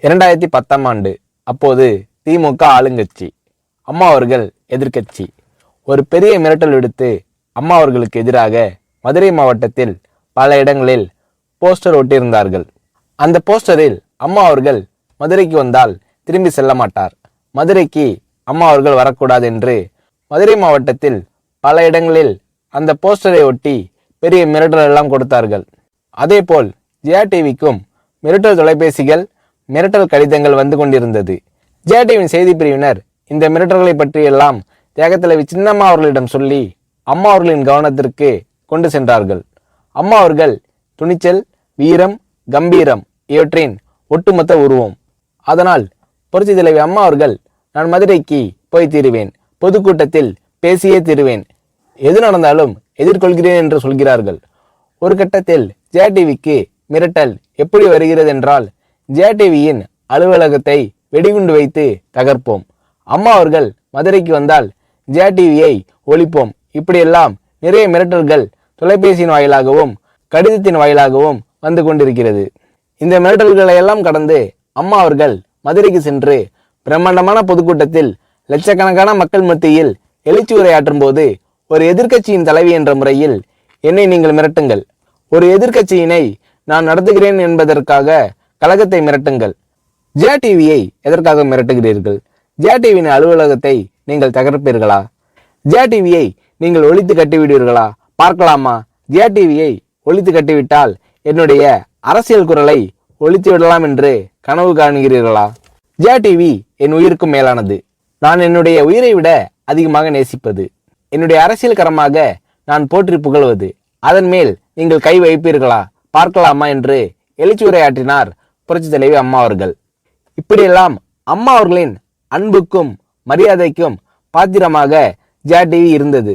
2010ஆம் ஆண்டு. அப்போது திமுக ஆளுங்கட்சி, அம்மா அவர்கள் எதிர்க்கட்சி. ஒரு பெரிய மிரட்டல் விடுத்து அம்மா அவர்களுக்கு எதிராக மதுரை மாவட்டத்தில் பல இடங்களில் போஸ்டர் ஒட்டியிருந்தார்கள். அந்த போஸ்டரில் அம்மா அவர்கள் மதுரைக்கு வந்தால் திரும்பி செல்ல மாட்டார், மதுரைக்கு அம்மா அவர்கள் வரக்கூடாது என்று மதுரை மாவட்டத்தில் பல இடங்களில் அந்த போஸ்டரை ஒட்டி பெரிய மிரட்டல் எல்லாம் கொடுத்தார்கள். அதேபோல் ஜெயா டிவிக்கும் மிரட்டல் தொலைபேசிகள், மிரட்டல் கடிதங்கள் வந்து கொண்டிருந்தது. ஜெயா டிவியின் செய்தி பிரிவினர் இந்த மிரட்டல்களை பற்றியெல்லாம் தியாகத்தலைவி சின்னம்மா அவர்களிடம் சொல்லி அம்மா அவர்களின் கவனத்திற்கு கொண்டு சென்றார்கள். அம்மா அவர்கள் துணிச்சல், வீரம், கம்பீரம் இவற்றின் ஒட்டுமொத்த உருவம். அதனால் புரட்சி தலைவி அம்மா அவர்கள், நான் மதுரைக்கு போய் தீருவேன், பொதுக்கூட்டத்தில் பேசியே தீருவேன், எது நடந்தாலும் எதிர்கொள்கிறேன் என்று சொல்கிறார்கள். ஒரு கட்டத்தில் ஜெயா டிவிக்கு மிரட்டல் எப்படி வருகிறது என்றால், ஜெயா டிவியின் அலுவலகத்தை வெடிகுண்டு வைத்து தகர்ப்போம், அம்மா அவர்கள் மதுரைக்கு வந்தால் ஜெயா டிவியை ஒழிப்போம், இப்படியெல்லாம் நிறைய மிரட்டல்கள் தொலைபேசியின் வாயிலாகவும் கடிதத்தின் வாயிலாகவும் வந்து கொண்டிருக்கிறது. இந்த மிரட்டல்களை எல்லாம் கடந்து அம்மா அவர்கள் மதுரைக்கு சென்று பிரம்மாண்டமான பொதுக்கூட்டத்தில் லட்சக்கணக்கான மக்கள் மத்தியில் எழுச்சி உரையாற்றும் போது, ஒரு எதிர்க்கட்சியின் தலைவி என்ற முறையில் என்னை நீங்கள் மிரட்டுங்கள், ஒரு எதிர்க்கட்சியினை நான் நடத்துகிறேன் என்பதற்காக கழகத்தை மிரட்டுங்கள், ஜெயா டிவியை எதற்காக மிரட்டுகிறீர்கள், ஜெயா டிவியின் அலுவலகத்தை நீங்கள் தகர்ப்பீர்களா, ஜெயா டிவியை நீங்கள் ஒழித்து கட்டிவிடுவீர்களா, பார்க்கலாமா, ஜெயா டிவியை ஒழித்து கட்டிவிட்டால் என்னுடைய அரசியல் குரலை ஒழித்து விடலாம் என்று கனவு காணுகிறீர்களா? ஜெயா டிவி என் உயிருக்கும் மேலானது, நான் என்னுடைய உயிரை விட அதிகமாக நேசிப்பது, என்னுடைய அரசியல் கரமாக நான் போற்றி புகழ்வது, அதன் மேல் நீங்கள் கை வைப்பீர்களா, பார்க்கலாமா என்று எழுச்சி உரையாற்றினார் புரட்சி தலைவி அம்மா அவர்கள். இப்படியெல்லாம் அம்மா அவர்களின் அன்புக்கும் மரியாதைக்கும் பாத்திரமாக ஜெயா டிவி இருந்தது.